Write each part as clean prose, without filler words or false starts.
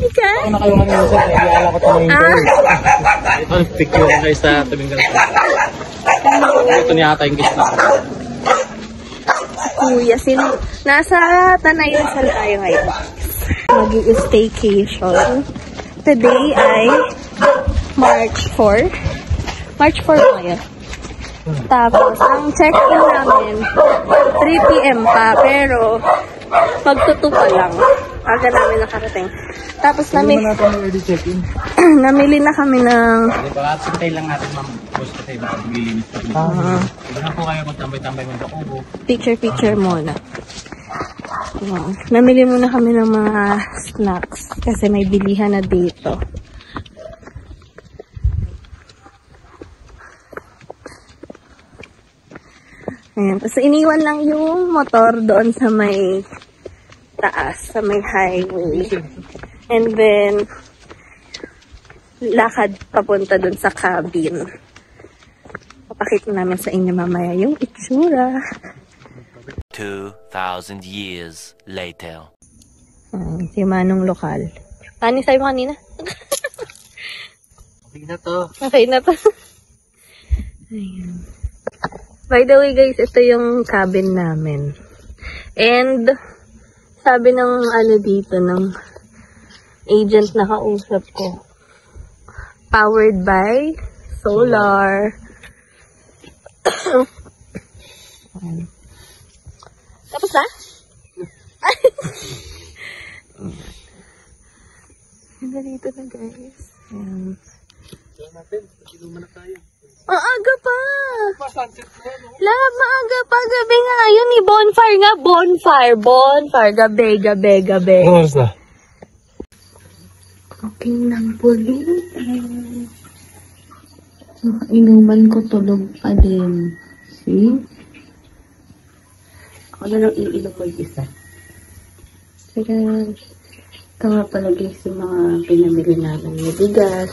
Ika? Ako na kayo ngayon sa iala ko tamayin kayo. Ito, picture ko kayo sa tabing ganito. Ito niya ata yung gitna. Kuya, nasa Tanay Rizal tayo ngayon. Mag-i-staycation. Today ay March 4. March 4 ngayon. Tapos, ang check-in namin, 3 PM pa, pero magtuto pa lang. Aga namin nakarating. Tapos Hindi mo natin already check-in. namili na kami ng... Diba, sintay lang natin, ma'am. Boss ko tayo, baka maglilinis pa. Hindi na po kayo magtambay-tambay ng Bakubo. Picture muna. Namili muna kami ng mga snacks kasi may bilihan na dito. Ayan. Tapos iniwan lang yung motor doon sa may taas, sa may highway. And then, lakad papunta doon sa cabin. Papakita namin sa inyo mamaya yung itsura. 2,000 years later. Si Manong lokal. Paano sa'yo mo kanina? Okay na to. Okay na to. Ayan. By the way guys, ito yung cabin namin. And, sabi ng ano dito, ng agent na kausap ko, powered by solar. Tapos na? Ganda dito na guys. Ayan. Maaga pa! Maaga pa, gabi nga yun eh. Bonfire nga, bonfire. Gabi. Oras na. Cooking ng pulutan. Inuman ko tulog pa din. See? Ako na lang iinom ko yung isa. Kaya, ito nga pala guys yung mga pinamili namin. May bigas,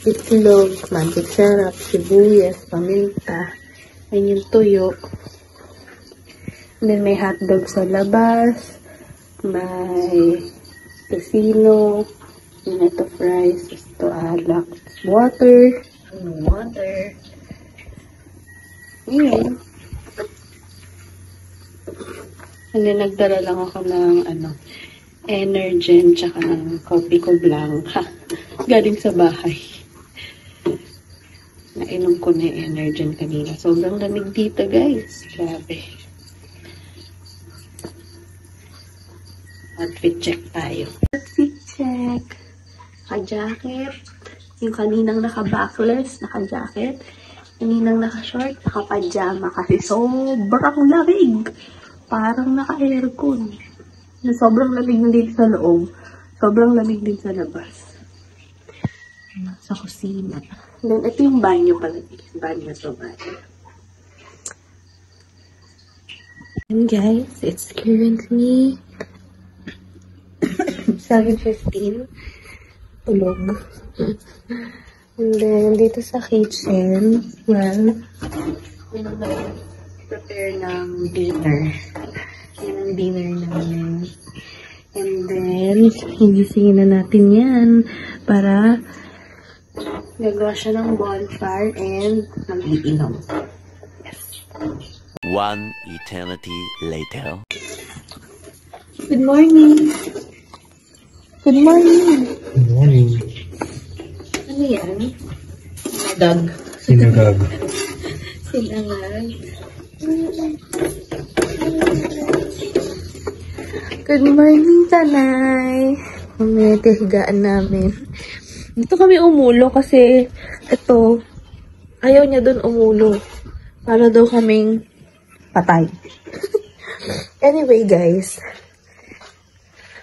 itlog, magic syrup, sibuyas, paminta, ayun yung tuyo. And then may hotdog sa labas, may tocino, and ito fries, ito alak, water. Yun. And then nagdala lang ako ng Energen, tsaka ng coffee ko blanca. Galing sa bahay. Nainom ko na yung Energen kanina. Sobrang lamig dito, guys. Grabe. Outfit check tayo. Outfit check. Naka-jacket. Yung kaninang naka-backless, naka-jacket. Kaninang naka-short, naka-pajama. Kasi sobrang lamig. Parang naka-aircon. Sobrang lamig na dito sa loob. Sobrang lamig din sa labas. Sa kusina. Then, ito yung banyo pala. Banyo to, banyo. And guys, it's currently 7:15. Tulog. And then, dito sa kitchen, well, prepare ng dinner. Yan ang dinner namin. And then, higisingin na natin yan para gagawa siya ng bonfire and mag-iinom. Yes. One eternity later. Good morning. Good morning. Good morning. Ano yan? Sinagag. Sinagag. Sinagag. Good morning, Tanay. May higaan namin. Dito kami umulo kasi ito, ayaw niya dun umulo. Para daw kaming patay. Anyway, guys.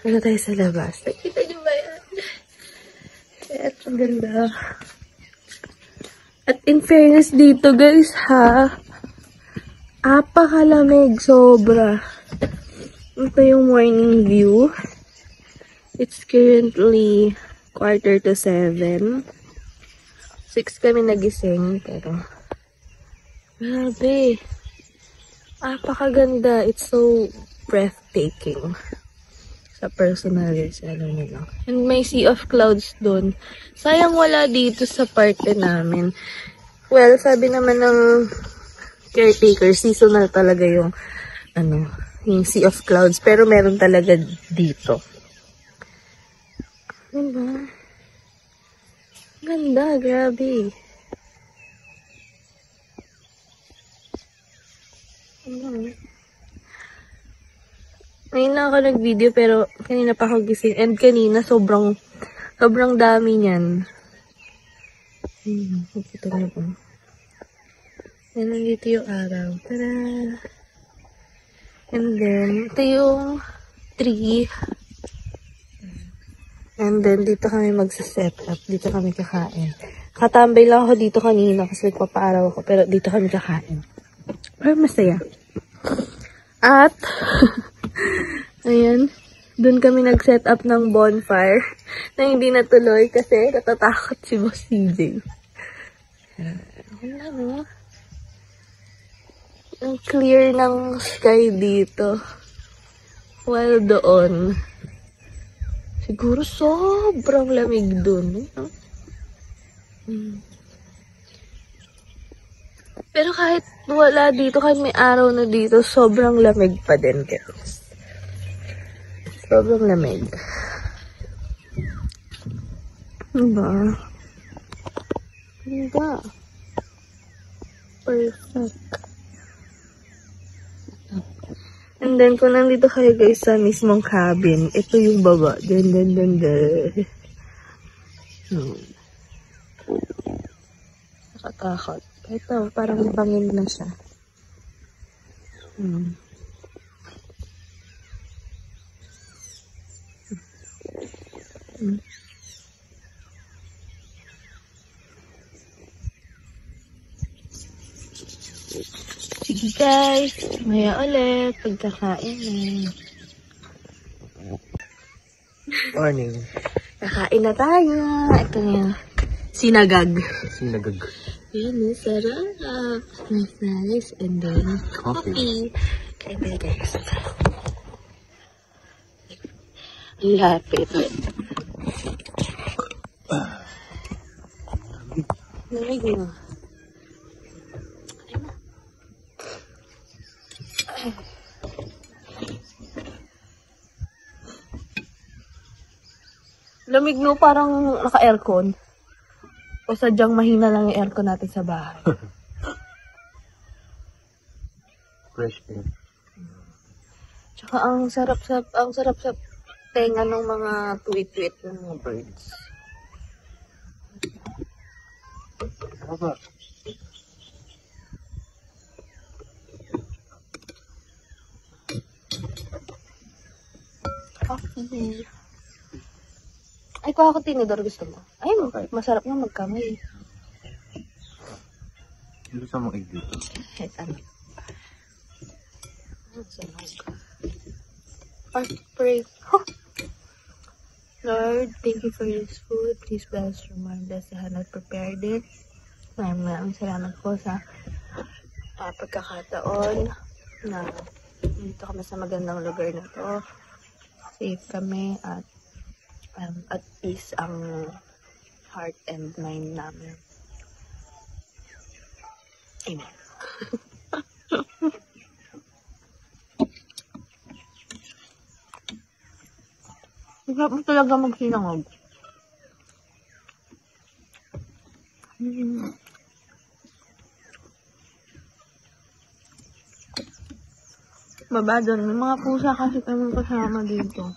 Ano tayo sa labas? Nakita niyo ba yan? Eto, ganda. At in fairness dito, guys, ha? Apakalamig, sobra. Ito yung morning view. It's currently 6:45. 6 kami nagising, pero grabe. Apakaganda. It's so breathtaking. Sa personal ano nila. And may sea of clouds dun. Sayang wala dito sa parte namin. Well, sabi naman ng caretaker, seasonal talaga yung yung sea of clouds. Pero meron talaga dito. Diba? Ganda, grabe. Ngayon na ako nag-video pero kanina pa ako gising. And kanina sobrang dami niyan. Ito na po. And nandito yung araw. Tara! And then, ito yung tree. And then, dito kami magsa-set up. Dito kami kakain. Katambay lang ako dito kanina kasi nagpapaaraw ako. Pero dito kami kakain. Pero masaya. At, ayan, dun kami nag-set up ng bonfire na hindi natuloy kasi natatakot si Boss CJ. Ang clear ng sky dito. While doon, siguro sobrang lamig dun. Pero kahit wala dito, kahit may araw na dito, sobrang lamig pa din, guys. Sobrang lamig. Diba? Diba? Perfect. And then, kung nandito kayo guys sa mismong cabin, ito yung baba. Dun. Nakatakot. Ito, parang bangin na siya. Sige guys, maya ulit, pagkakain na. Morning. Kakain na tayo. Ito na sinagag. Yan, sarap. Nice. And then, coffee. Kain na guys. Lapit. Lamig mo. Lamig no, parang naka-aircon. O sadyang mahina lang yung aircon natin sa bahay. Fresh air. Tsaka ang sarap sa tenga ng mga tweet ng mga birds. Apa? Coffee. Ay, kuha ko tinidor, gusto mo? Ay, okay. Masarap nga magkamay. Gusto mong egg dito? Kahit ano. Pray. Oh. Lord, thank you for this food. Please bless your mind as I have not prepared it. Maraming salamat po sa pagkakataon na dito kami sa magandang lugar na to. Safe kami at peace ang heart and mind namin. Amen. Sarap mo talaga magsinangog. Baba doon. May mga pusa kasi kami kasama dito.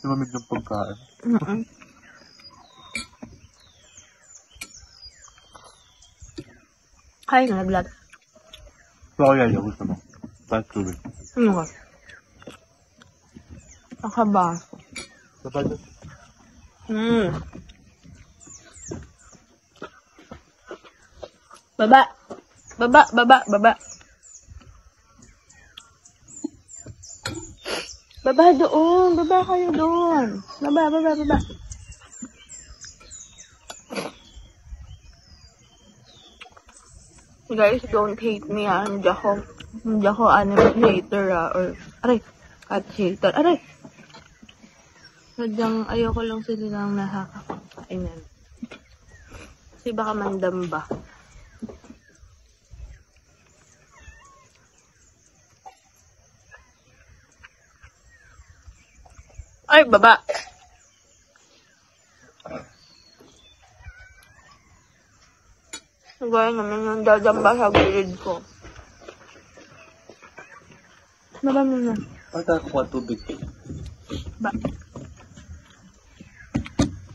Lamig ng pagkain. Kaya na, naglag. So, yan yung gusto mo. Fast food. Ano ka? Nakabaso. Sabado. Baba. Baba doon. Baba kayo doon. Baba. Guys, don't hate me ah. Hindi ako anime hater ah. Or, aray, cat hater. Aray! Sadyang ayoko lang sila lang nakakakainan. Kasi baka mandamba. Ay, baba! Gaya naman yung dadamba sa gilid ko. Baba mo na. Pagka kuha tubig. Ba?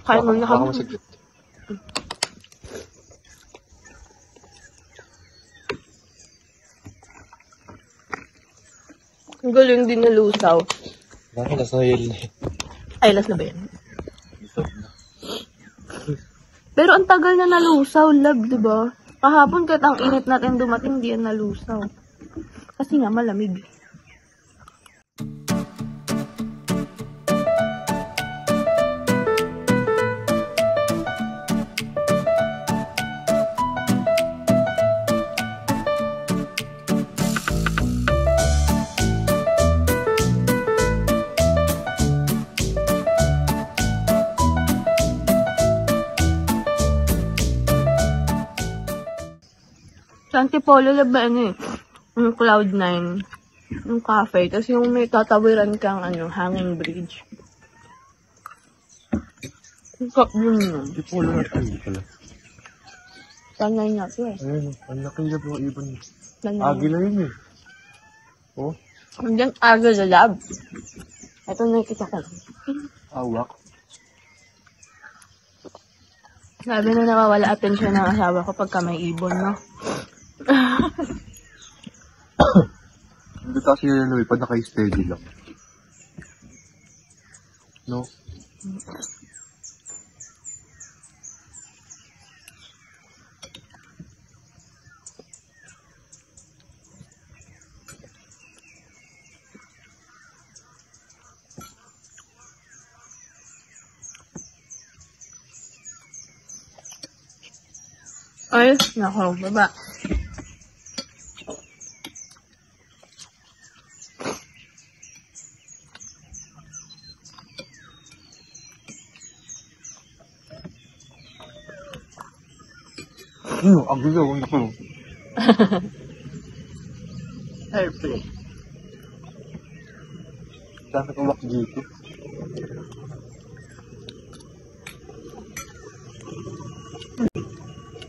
Kaya mo na kami. Masaglit. Ang galing din na lusaw. Bakit nasa hil na Ay, last na ba yan? Pero ang tagal na nalusaw, love, diba? Kahapon kahit ang init natin dumating, di yan nalusaw. Kasi nga, malamig. Sa Antipolo, love ba ano eh? Yung Cloud9. Yung cafe. Tapos yung may tatawiran kang hanging bridge. Ang kap yun yun. Hindi po lang natin. Hindi pala. Sanay nga to eh. Ayun, ang laki na po ibon. Sanay. Agila yun eh. Oh, Hanggang aga na lab. Ito nakikita ko. awak. Sabi na nawawala atensyon ng asawa ko pagka may ibon, no? Hindi kasi yun, pag naka-steady lang. No? Ay, nako, baba. Ang gulo, ang gulo. Airplay. Dami kong wak dito.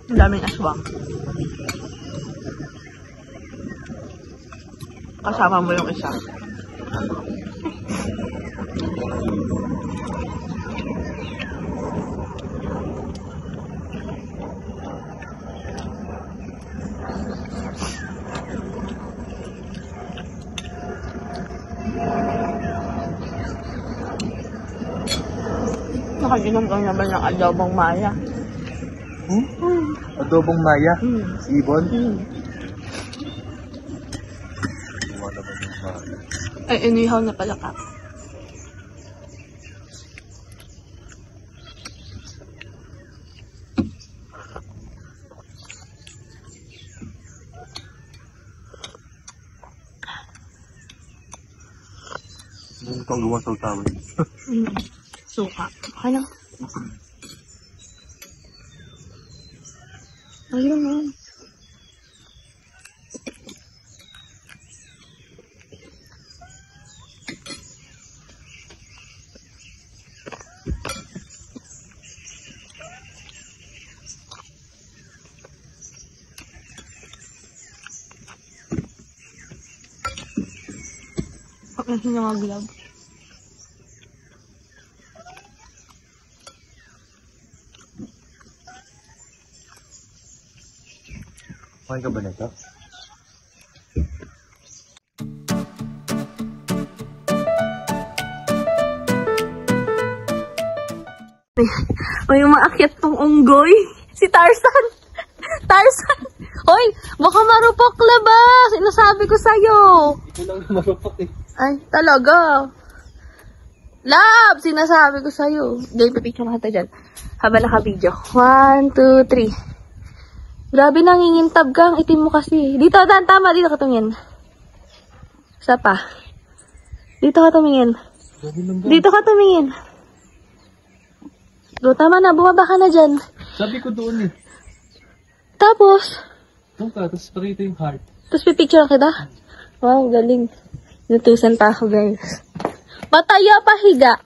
Ang daming aswang. Kasama mo yung isa. Nakaginom ka naman ng adobong maya. Adobong maya? Ibon? Wala ba yung maya? Ay, inihaw na pala ka. Hindi ko gawa sa utawin. Suka. Okay lang. Ayun na. Pag-nasi niya mga glove. Kumain ka ba nito? May umaakyat tong unggoy. Si Tarzan. Tarzan. Hoy, baka marupok labas. Sinasabi ko sa'yo. Ito lang marupok eh. Ay, talaga. Lab, sinasabi ko sa'yo. Dahil pipicture ka dyan. Habang naka-video. 1, 2, 3. Grabe, nangingintab ka. Ang itim mo kasi. Dito, Dan, tama. Dito ka tumingin. Isa pa. Dito ka tumingin. Dito ka tumingin. Bro, tama na. Bumaba ka na dyan. Sabi ko doon eh. Tapos, Doon ka, tapos parito yung heart. tapos pipicture kita. Wow, galing. Inutusan pa ako, guys. Pataya pa higa.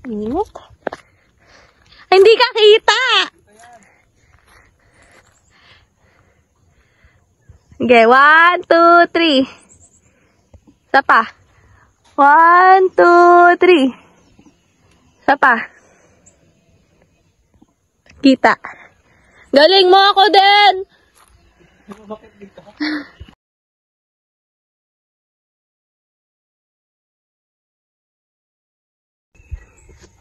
Ingat. Ay, hindi ka kita! Okay, 1, 2, 3. Isa pa. 1, 2, 3. Isa pa. Kita. Galing mo ako din!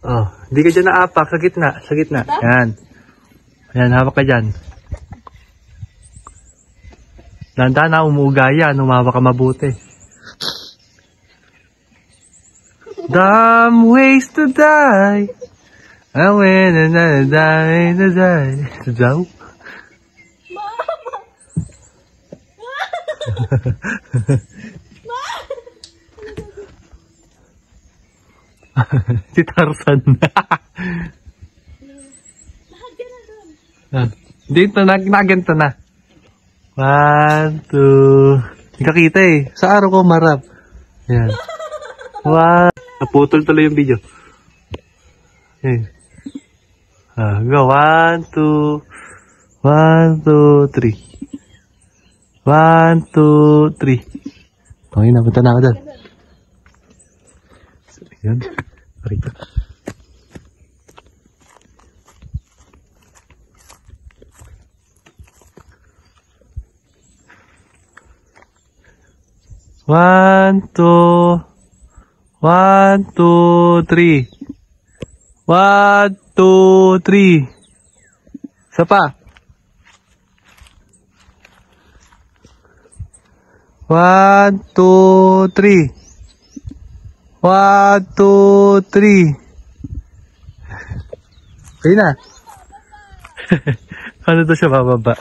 Oh, hindi ka dyan naapak. Sa gitna. Sa gitna. Yan. Yan, hawak ka dyan. Dahan-dahan na umuuga yan. Umawak ka mabuti. Dumb ways to die. I win and die to die. Daw? Si Tarzan. Dito na, naganto na. 1, 2. Hindi ka kita eh. Sa araw ko marap. Yan. 1. Naputol tuloy yung video. Okay. Go. 1, 2. 1, 2, 3. 1, 2, 3. Okay, napunta na ako dyan. Yan. Parito. One, two, 1, 2, 3. 1, 2, 3. Isa pa. 1, 2, 3. 1, 2, 3. Okay na. Paano to siya bababa?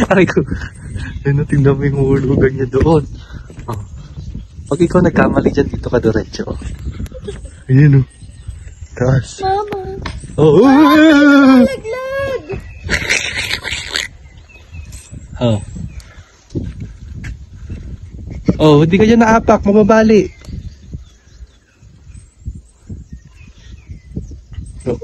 Aray ko. Ayun, tingnan mo yung hulugan niya doon. Oh. Pag ikaw nagkamali dyan, dito ka diretso. Ayun o. Taas. Mama. Oh. Laglag. Oh. Oh, hindi ka dyan naapak. Mababali. Oh.